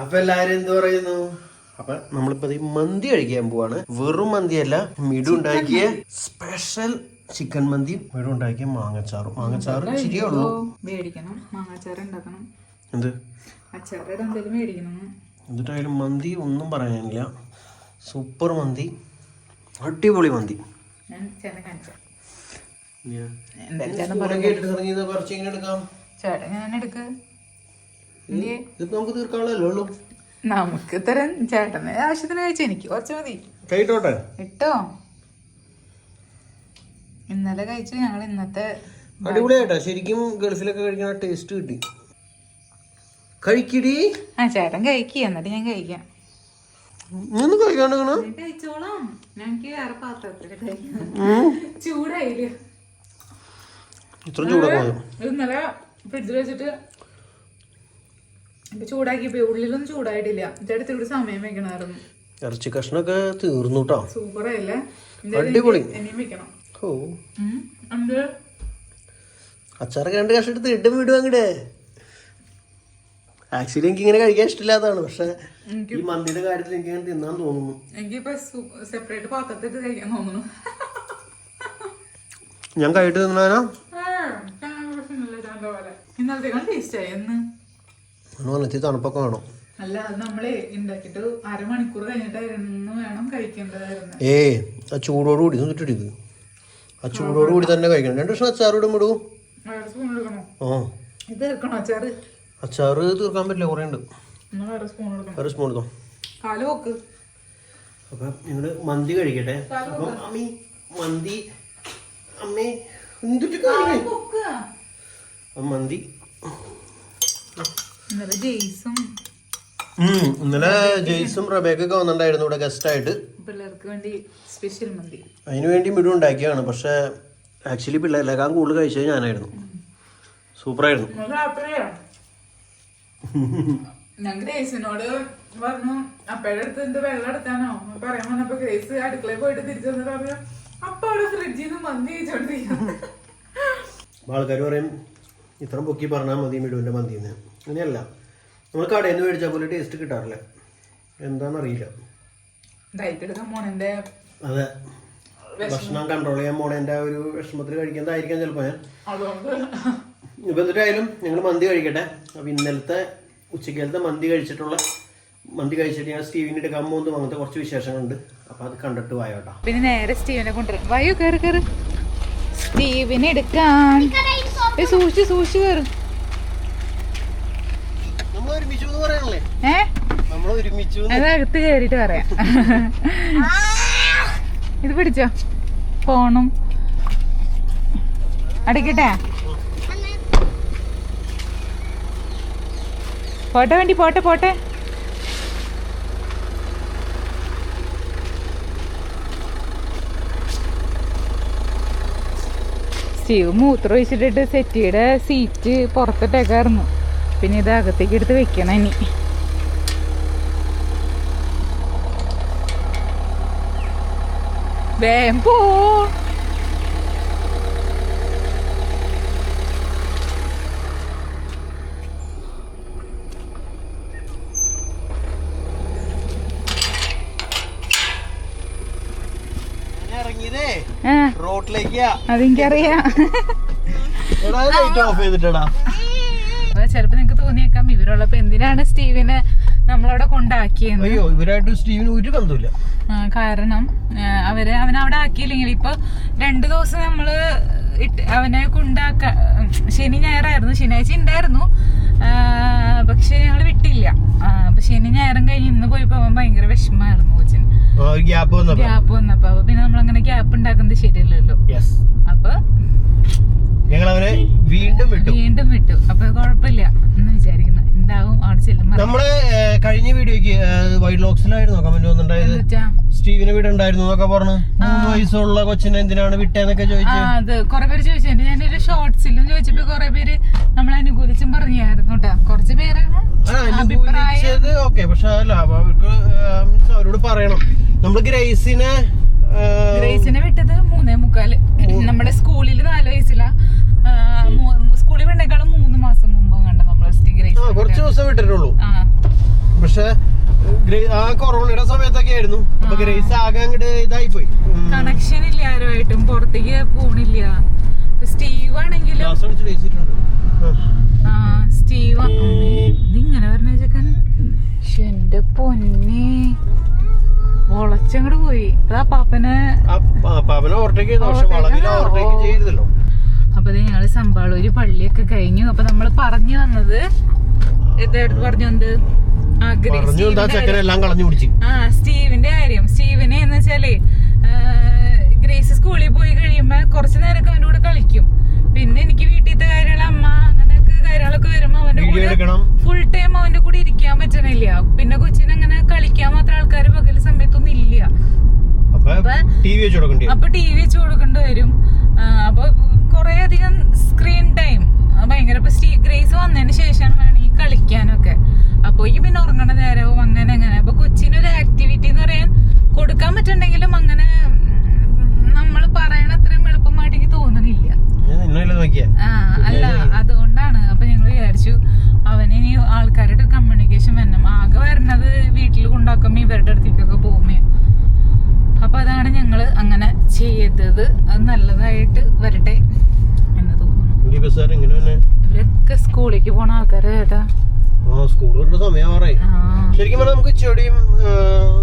അപ്പൊ എല്ലാരും എന്ത് പറയുന്നു? അപ്പൊ നമ്മളിപ്പോ ഈ മന്തി കഴിക്കാൻ പോവാണ്. വെറും മന്തിയല്ല, മിഡു ഉണ്ടാക്കിയ സ്പെഷ്യൽ ചിക്കൻ മന്തി, മിഡു ഉണ്ടാക്കിയ മാങ്ങച്ചാറും. മാങ്ങച്ചാറ് ശരിയേ ഉള്ളൂ, മേടിക്കണം. മാങ്ങാച്ചാറ് ഉണ്ടാക്കണം. എന്ത് അച്ചാറ് എന്തെങ്കിലും മേടിക്കണം. എന്നിട്ടായാലും മന്തി ഒന്നും പറയാനില്ല. സൂപ്പർ മന്തി, അടിപൊളി മന്തി. ഞാൻ ചേട്ടൻ കാണിച്ചു. ചേട്ടൻ ഞാൻ എടുക്ക്. നമുക്ക് തീർക്കാനുള്ളൂ. നമുക്ക് തരാൻ ചേട്ടന് ആവശ്യത്തിന് കഴിച്ചു, എനിക്ക് കുറച്ച് മതി. കഴിച്ചോട്ടെ. ഇട്ടോ, ഇന്നലെ കഴിച്ചു. ഞങ്ങൾ ഇന്നത്തെ അടിപൊളിയായിട്ടാ, ശരിക്കും ഗൾഫിലൊക്കെ കഴിക്കുന്ന ടേസ്റ്റ് കിട്ടി. കഴിക്കടി. ആ ചേട്ടൻ കഴിക്കുക, എന്നിട്ട് ഞാൻ കഴിക്കാം. കഴിച്ചോളാം, ഞങ്ങക്ക് വേറെ പാത്രത്തില് കഴിക്കാം. ചൂടായില്ല, ഇന്നലെ ഫ്രിഡ്ജിൽ വെച്ചിട്ട് ചൂടാക്കിപ്പോ ഉള്ളിലൊന്നും ചൂടായിട്ടില്ല. ചേട്ടത്തി കൂടി സമയം വെക്കണമായിരുന്നു. ഇറച്ചി കഷ്ണൊക്കെ തീർന്നു കേട്ടോ. സൂപ്പറായില്ലേ? അടിപൊളി. ഇനിയും വെക്കണം. ഓ, അച്ചാറൊക്കെ 2 കഷ്ണം എടുത്ത് ഇട്ടും വിടും അങ്ങടെ. ആക്ച്വലി എനിക്ക് ഇങ്ങനെ കഴിക്കാൻ ഇഷ്ടമില്ലാത്തതാണ്, പക്ഷെ ഈ മന്തിയുടെ കാര്യത്തിൽ എനിക്ക് അങ്ങനെ തിന്നാൻ തോന്നുന്നു. എനിക്കിപ്പോ സെപ്പറേറ്റ് പാത്രത്തിൽ കഴിക്കാൻ തോന്നുന്നു. ഞാൻ കഴിട്ട് തിന്നാനാ ഇന്നലത്തേക്കാൾ ടേസ്റ്റായി. തണുപ്പൊക്കെ വേണം. അല്ല, അത് നമ്മളെ ഉണ്ടാക്കിട്ട് 1/2 മണിക്കൂർ കഴിഞ്ഞിട്ടായിരുന്നു വേണം കഴിക്കേണ്ടതായിരുന്നു. ആ ചൂടോട് കൂടി നിന്നിട്ടിടിക്ക്. ആ ചൂടോട് കൂടി തന്നെ കഴിക്കണം. 2 കഷ്ണം അച്ചാറിടും വിടൂ. ഇത് എടുക്കണോ അച്ചാറ്? അച്ചാറ് തീർക്കാൻ പറ്റില്ല, കുറേ ഉണ്ട്. വേറെ സ്പൂൺ എടുത്തോ. അപ്പൊ നിങ്ങള് മന്തി കഴിക്കട്ടെ. അപ്പം അമ്മി മന്തി, അമ്മേ എന്തിട്ട് മന്തി. ഇന്നലെ ജെയ്സും റബേക്കൊക്കെ വന്നിട്ടുണ്ടായിരുന്നു ഇവിടെ ഗസ്റ്റ് ആയിട്ട്. പിള്ളേർക്ക് വേണ്ടി സ്പെഷ്യൽ മന്തി. അതിന് വേണ്ടി മിഡു ഉണ്ടാക്കിയാണ്. പക്ഷെ ആക്ച്വലി പിള്ളേരെല്ലാം കൂടുതൽ കഴിച്ചത് ഞാനായിരുന്നു. സൂപ്പറായിരുന്നു. ഞാൻ ഗ്രേസിനോട് പറഞ്ഞു അപ്പയുടെ അടുത്ത് എന്ത് വെള്ളം എടുക്കാനോ പറയാൻ പറഞ്ഞപ്പോ ഗ്രേസ് അടുക്കളയിൽ പോയിട്ട് തിരിച്ചു വന്നിട്ട് പറഞ്ഞു അപ്പ അവിടെ ഫ്രിഡ്ജിൽ നിന്ന് മന്തി കഴിച്ചോണ്ടിരിക്കുന്നു. ആൾക്കാർ പറയും ഇത്ര പൊക്കി പറഞ്ഞാൽ മതി മിഡുവിന്റെ മന്തിന്ന്. അങ്ങനെയല്ല, നമ്മൾ കടയിൽ നിന്ന് മേടിച്ചാൽ പോലെ ടേസ്റ്റ് കിട്ടാറില്ല. എന്താണെന്നറിയില്ല. ഡയറ്റ് എടുക്കാൻ പോണേന്റെ, അതെ, ഭക്ഷണം കൺട്രോൾ ചെയ്യാൻ പോണേന്റെ ഒരു വിഷമത്തിൽ കഴിക്കുന്നതായിരിക്കാം ചിലപ്പോൾ ഞാൻ. ഇപ്പം എന്നിട്ടായാലും ഞങ്ങൾ മന്തി കഴിക്കട്ടെ. അപ്പം ഇന്നലത്തെ ഉച്ചക്കലത്തെ മന്തി കഴിച്ചിട്ട് ഞാൻ സ്റ്റീവിന് എടുക്കാൻ പോകുന്നത് അങ്ങനത്തെ കുറച്ച് വിശേഷങ്ങളുണ്ട്. അപ്പം അത് കണ്ടിട്ട് വായോട്ടാ. പിന്നെ നേരെ സ്റ്റീവിനെ കൊണ്ടുവരും. വയോ കയറി കയറി സ്റ്റീവിനെ എടുക്കാൻ. സൂക്ഷിച്ച് കയറും. അതകത്ത് കയറിട്ട് പറയാം. ഇത് പിടിച്ചോ, ഫോണും അടയ്ക്കട്ടെ. പോട്ടെ വേണ്ടി പോട്ടെ. സ്റ്റീവ് മൂത്രം ഒഴിച്ചിട്ടിട്ട് സെറ്റിയുടെ സീറ്റ് പുറത്തിട്ടേക്കായിരുന്നു. പിന്നെ ഇത് അകത്തേക്ക് എടുത്ത് വെക്കണം. ഇനി വേഗം പോ. അതെനിക്കറിയാം. ചിലപ്പോ നിങ്ങക്ക് തോന്നിയേക്കാം ഇവരുള്ളപ്പോ എന്തിനാണ് സ്റ്റീവിനെ നമ്മളവിടെ കൊണ്ടാക്കിയെന്ന്. കാരണം അവനവിടെ ആക്കിയില്ലെങ്കിൽ ഇപ്പൊ 2 ദിവസം നമ്മള് അവനെ കൊണ്ടാക്ക. ശനി ഞായറായിരുന്നു, ശനിയാഴ്ച ഉണ്ടായിരുന്നു, പക്ഷെ ഞങ്ങള് വിട്ടില്ല. അപ്പൊ ശനി ഞായറും കഴിഞ്ഞ് ഇന്ന് പോയപ്പോ അവൻ ഭയങ്കര വിഷമായിരുന്നു കൊച്ചിന്. ഗ്യാപ്പ് വന്നപ്പോ അപ്പൊ പിന്നെ നമ്മളങ്ങനെ ഗ്യാപ്പ് ഉണ്ടാക്കുന്നത് ശരിയല്ലല്ലോ. അപ്പൊ വീണ്ടും വിട്ടു. അപ്പൊ കുഴപ്പമില്ല എന്ന് വിചാരിക്കുന്നു. എന്താവും അവിടെ ചെല്ലുമ്പോ. നമ്മള് കഴിഞ്ഞ വീഡിയോക്ക് വൈറ്റ് ലോക്സിലായിരുന്നു കമന്റ് വന്നിട്ടുണ്ടായത്. സ്റ്റീവിന് വീടുണ്ടായിരുന്നു എന്നൊക്കെ പറഞ്ഞു. 3 വയസ്സുള്ള കൊച്ചിനെ എന്തിനാണ് വിട്ടേന്നൊക്കെ ചോദിച്ചു. അത് കുറെ പേര് ചോദിച്ചു. ഞാനൊരു ഷോർട്സിലും ചോദിച്ചപ്പോ കുറെ പേര് നമ്മളെ അനുകൂലിച്ചും പറഞ്ഞായിരുന്നു കേട്ടോ. കുറച്ച് പേര് ഓക്കെ, പക്ഷെ അല്ല, അവർക്ക് അവരോട് പറയണം. നമ്മള് ഗ്രേസിനെ വിട്ടത് 3:45. നമ്മുടെ സ്കൂളിൽ 4 വയസ്സിലാ. സ്കൂളിൽ വിടേക്കാളും 3 മാസം മുമ്പ് കണ്ട നമ്മള് ഗ്രേസ് കുറച്ച് ദിവസം വിട്ടിട്ടുള്ളൂ. പക്ഷെ ആ കൊറോണയുടെ സമയത്തൊക്കെ ആയിരുന്നു. അപ്പൊ ഗ്രേസ് ആകെ അങ്ങോട്ട് ഇതായി പോയി. കണക്ഷൻ ഇല്ല ആരുമായിട്ടും, പുറത്തേക്ക് പോണില്ല. സ്റ്റീവ് ആണെങ്കിലും സ്റ്റീവ് ഇതിങ്ങനെ പറഞ്ഞ ചെക്കൻ എന്റെ പൊന്നെ വളച്ചങ്ങോട്ട് പോയി. അതാ പാപ്പനെ ഓവർടേക്ക് ചെയ്തല്ലോ. അപ്പൊ ഞങ്ങള് സമ്പാളൂര് പള്ളിയൊക്കെ കഴിഞ്ഞു. അപ്പൊ നമ്മള് പറഞ്ഞു വന്നത് എന്തായിരുന്നു പറഞ്ഞു വന്നത്? സ്റ്റീവിന്റെ കാര്യം. സ്റ്റീവിനെ എന്ന് വെച്ചാലേ ഗ്രേസ് സ്കൂളിൽ പോയി കഴിയുമ്പോ കുറച്ചു നേരമൊക്കെ അവന്റെ കൂടെ കളിക്കും. പിന്നെ എനിക്ക് വീട്ടിലത്തെ കാര്യങ്ങൾ, അമ്മ അങ്ങനെയൊക്കെ കാര്യങ്ങളൊക്കെ വരുമ്പോ അവന്റെ കൂടെ ഫുൾ ടൈം അവന്റെ കൂടെ ഇരിക്കാൻ പറ്റണില്ല. പിന്നെ കൊച്ചിനെ അങ്ങനെ കളിക്കാൻ മാത്രം ആൾക്കാർ പകല് സമയത്തൊന്നും ഇല്ല. അപ്പൊ ടി വി വെച്ച് കൊടുക്കേണ്ടി വരും. അപ്പൊ കൊറേ അധികം സ്ക്രീൻ ടൈം ഭയങ്കര. ഇപ്പൊ ഗ്രേസ് വന്നതിന് ശേഷം വേണമെങ്കിൽ കളിക്കാനൊക്കെ. അപ്പൊ ഈ പിന്നെ ഉറങ്ങണ നേരവും അങ്ങനെ അങ്ങനെ. അപ്പൊ കൊച്ചിനൊരു ആക്ടിവിറ്റി എന്ന് പറയാൻ കൊടുക്കാൻ പറ്റുണ്ടെങ്കിലും അങ്ങനെ നമ്മൾ പറയണ അത്രയും എളുപ്പമായിട്ട് എനിക്ക് തോന്നണില്ല. അല്ല, അതുകൊണ്ടാണ്. അപ്പൊ ഞങ്ങൾ വിചാരിച്ചു അവന് ഇനി ആൾക്കാരുടെ കമ്മ്യൂണിക്കേഷൻ വരണം. ആകെ വരണത് വീട്ടിൽ കൊണ്ടാക്കുമ്പോ ഇവരുടെ അടുത്തേക്കൊക്കെ പോകുമ്പോ. അപ്പൊ അതാണ് ഞങ്ങള് അങ്ങനെ ചെയ്തത്. അത് നല്ലതായിട്ട് വരട്ടെ എന്ന് തോന്നുന്നു. ഇവരൊക്കെ സ്കൂളിലേക്ക് പോണ ആൾക്കാരെ ചേട്ടാ. സ്കൂൾ സമയം ശരിക്കും നമുക്ക് ചെടിയും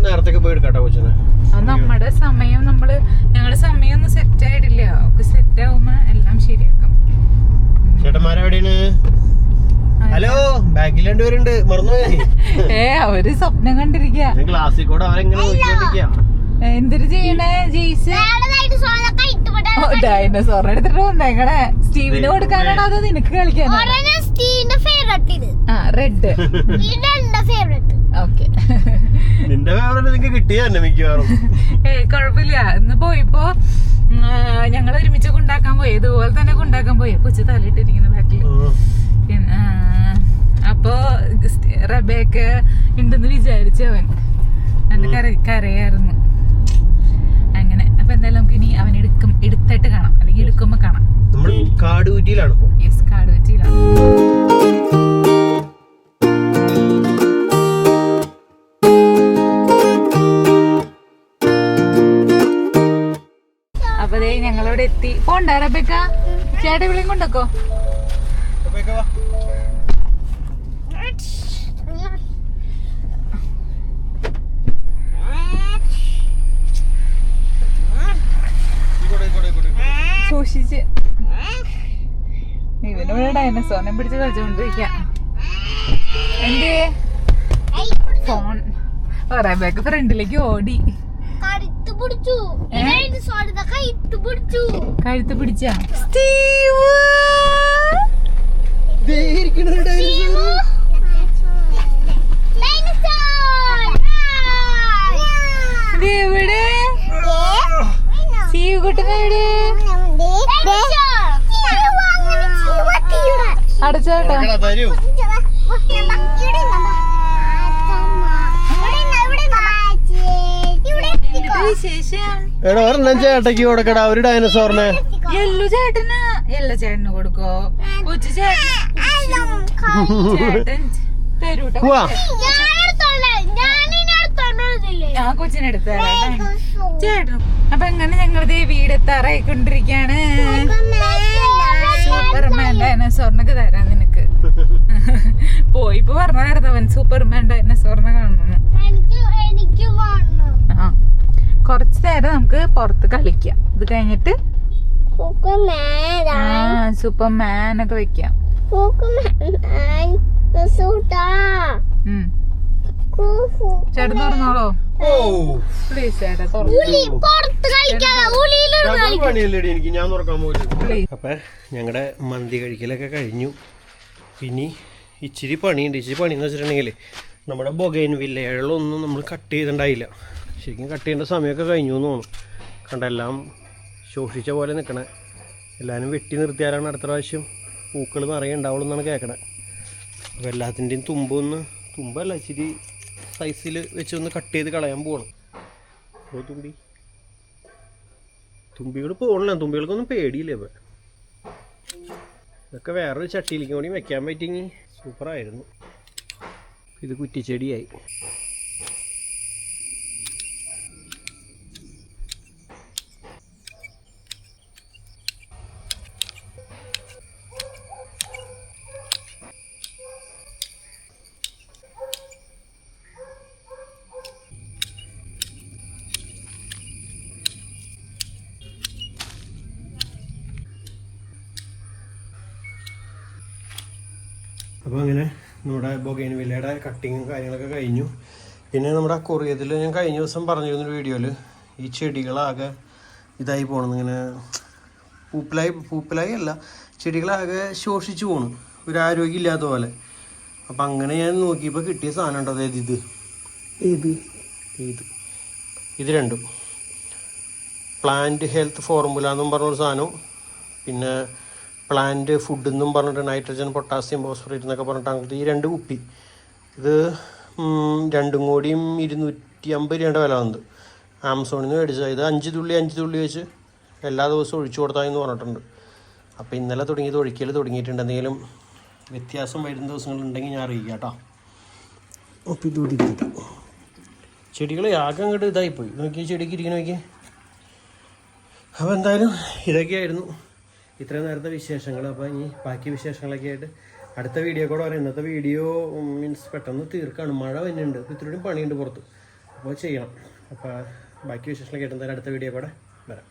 നേരത്തെ പോയി എടുക്കാട്ടോ കൊച്ചിനെ. അത് നമ്മുടെ സമയം ഞങ്ങളുടെ സമയം ഒന്നും സെറ്റ് ആയിട്ടില്ല. ഒക്കെ സെറ്റ് ആവുമ്പോ എല്ലാം ശരിയാക്കാം. ചേട്ടന്മാരെവിടെയാണ്? ഹലോ, ബാക്കിൽ രണ്ടുപേരുണ്ട്, മറന്നുപോയി. അവര് സ്വപ്നം കണ്ടിരിക്കാ. ക്ലാസ്സിൽ കൂടെ അവരെങ്ങനെ എന്തൊരു ചെയ്യണേ ജെയ്സ്? ഡൈനോസോറിനെ എടുത്തിട്ട് വന്നേക്കണേ. സ്റ്റീവിന് കൊടുക്കാനാണോ അതോ നിനക്ക് കളിക്കാനോ? റെഡ്. ഓക്കെ, നിന്റെ ഫേവറേറ്റ് കിട്ടിയാ മിക്കവാറും. കുഴപ്പമില്ല. ഇന്ന് പോയിപ്പോ ഞങ്ങൾ ഒരുമിച്ച് കൊണ്ടാക്കാൻ പോയി. ഇതുപോലെ തന്നെ കൊണ്ടാക്കാൻ പോയി. കൊച്ചു തലയിട്ടിരിക്കുന്ന ബാക്കിൽ. അപ്പൊ റബേക്ക ഉണ്ടെന്ന് വിചാരിച്ചവൻ എന്റെ കരയായിരുന്നു. അങ്ങനെ. അപ്പൊ എന്തായാലും നമുക്ക് ഇനി അവൻ എടുത്തിട്ട് കാണാം, അല്ലെങ്കിൽ എടുക്കുമ്പോ കാണാം. നമ്മൾ കാടുകുറ്റിയിലാണ്. യെസ്, കാടുകുറ്റിയിലാണ്. അപ്പൊ ഞങ്ങളവിടെ എത്തി. പോണ്ട റബേക്ക, ചേട്ടൻ വിളിയും കൊണ്ടോക്കോ. സൂക്ഷിച്ച്. ഇവനിവിടെ ഡൈനോസോറിനെ പിടിച്ച് കളിച്ചോണ്ടിരിക്കാം. എന്തേ ഫോൺ റബേക്ക ഫ്രണ്ടിലേക്ക് ഓടി. കഴുത്ത് പിടിച്ച സ്റ്റീവ് എവിടെ? സ്റ്റീവ് കുട്ടനെവിടെ? അടച്ചോട്ടോ. ചേട്ടക്ക് കൊടുക്കടാ ഒരു ഡൈനോസോറിനെ. യെല്ലോ ചേട്ടന് കൊടുക്കോ? കൊച്ചു ചേട്ടൻ തരൂട്ടോ. ആ കൊച്ചിനെടുത്ത ചേട്ടൻ. അപ്പൊ അങ്ങനെ ഞങ്ങളുടെ വീടെത്താറായിക്കൊണ്ടിരിക്കാണ്. സൂപ്പർമാൻ ഡൈനോസോറിനൊക്കെ തരാം നിനക്ക്. പോയിപ്പോ പറഞ്ഞായിരുന്നു അവൻ സൂപ്പർമാൻ ഡൈനോസോറിനെ കാണണം. ആ, കൊറച്ചു നേരം നമുക്ക് പുറത്ത് കളിക്കാം. ഇത് കഴിഞ്ഞിട്ട് സൂപ്പർമാൻ ഒക്കെ വെക്കാം. ചേട്ടൻ തുറന്നോളോ പ്ലീസ്. ചേട്ടാ അപ്പൊ ഞങ്ങളുടെ മന്തി കഴിക്കലൊക്കെ കഴിഞ്ഞു. പിന്നെ ഇച്ചിരി പണിയുണ്ട്. ഇച്ചിരി പണിയെന്ന് വെച്ചിട്ടുണ്ടെങ്കിൽ നമ്മുടെ ബൊഗൈൻ വില്ലകളൊന്നും നമ്മൾ കട്ട് ചെയ്തിട്ടുണ്ടായില്ല. ശരിക്കും കട്ട് ചെയ്യേണ്ട സമയമൊക്കെ കഴിഞ്ഞു എന്ന് തോന്നുന്നു. കണ്ടെല്ലാം ശോഷിച്ച പോലെ നിൽക്കണേ. എല്ലാവരും വെട്ടി നിർത്തിയാലാണ് അടുത്ത പ്രാവശ്യം പൂക്കൾ നിറയെ ഉണ്ടാവുള്ളൂ എന്നാണ് കേൾക്കണേ. അപ്പോൾ എല്ലാത്തിൻ്റെയും തുമ്പല്ല ഇച്ചിരി സൈസിൽ വെച്ച് ഒന്ന് കട്ട് ചെയ്ത് കളയാൻ പോകണം. അപ്പോൾ തുമ്പികൾ പോകണല്ലോ. തുമ്പികൾക്കൊന്നും പേടിയില്ല. ഇപ്പോൾ ഇതൊക്കെ വേറൊരു ചട്ടിയിലേക്കും കൂടി വെക്കാൻ പറ്റിയെങ്കിൽ സൂപ്പറായിരുന്നു. ഇത് കുറ്റിച്ചെടിയായി. അപ്പോൾ അങ്ങനെ നമ്മുടെ ബൊഗൈൻവില്ലയുടെ കട്ടിങ്ങും കാര്യങ്ങളൊക്കെ കഴിഞ്ഞു. പിന്നെ നമ്മുടെ കൊറിയത്തിൽ ഞാൻ കഴിഞ്ഞ ദിവസം പറഞ്ഞിരുന്നൊരു വീഡിയോയിൽ ഈ ചെടികളാകെ ഇതായി പോകണം, ഇങ്ങനെ പൂപ്പലായി അല്ല, ചെടികളാകെ ശോഷിച്ചു പോകണം, ഒരു ആരോഗ്യം ഇല്ലാത്ത പോലെ. അപ്പം അങ്ങനെ ഞാൻ നോക്കിയപ്പോൾ കിട്ടിയ സാധനം ഉണ്ടോ, അതായത് ഇത് രണ്ടും പ്ലാന്റ് ഹെൽത്ത് ഫോർമുല എന്നും പറഞ്ഞൊരു സാധനവും പിന്നെ പ്ലാന്റ് ഫുഡ് എന്നും പറഞ്ഞിട്ട് നൈട്രജൻ പൊട്ടാസ്യം ഫോസ്ഫറേറ്റ് എന്നൊക്കെ പറഞ്ഞിട്ട് അങ്ങനത്തെ ഈ 2 കുപ്പി. ഇത് രണ്ടും കൂടിയും 250 രൂപയുടെ വില വന്നത്. ആമസോണിൽ നിന്ന് മേടിച്ചത്. ഇത് 5 തുള്ളി വെച്ച് എല്ലാ ദിവസവും ഒഴിച്ചു കൊടുത്താൽ പറഞ്ഞിട്ടുണ്ട്. അപ്പോൾ ഇന്നലെ ഒഴിക്കൽ തുടങ്ങിയിട്ടുണ്ട്. എന്തെങ്കിലും വ്യത്യാസം വരുന്ന ദിവസങ്ങളുണ്ടെങ്കിൽ ഞാൻ അറിയിക്കാം കേട്ടോ. അപ്പോൾ ഇതുകൂടി ചെടികൾ ആകെ അങ്ങോട്ട് ഇതായിപ്പോയി. നോക്കിയാൽ ചെടിക്ക് ഇരിക്കുന്ന നോക്കി. അപ്പോൾ എന്തായാലും ഇതൊക്കെയായിരുന്നു ഇത്രയും നേരത്തെ വിശേഷങ്ങൾ. അപ്പോൾ ഇനി ബാക്കി വിശേഷങ്ങളൊക്കെ ആയിട്ട് അടുത്ത വീഡിയോ കൂടെ പറയാം. ഇന്നത്തെ വീഡിയോ മീൻസ് പെട്ടെന്ന് തീർക്കാണ്, മഴ വരുന്നുണ്ട്, ഇത്രയും പണിയുണ്ട് പുറത്ത്, അപ്പോൾ ചെയ്യണം. അപ്പോൾ ബാക്കി വിശേഷങ്ങളൊക്കെ ആയിട്ട് എന്തായാലും അടുത്ത വീഡിയോ കൂടെ വരാം.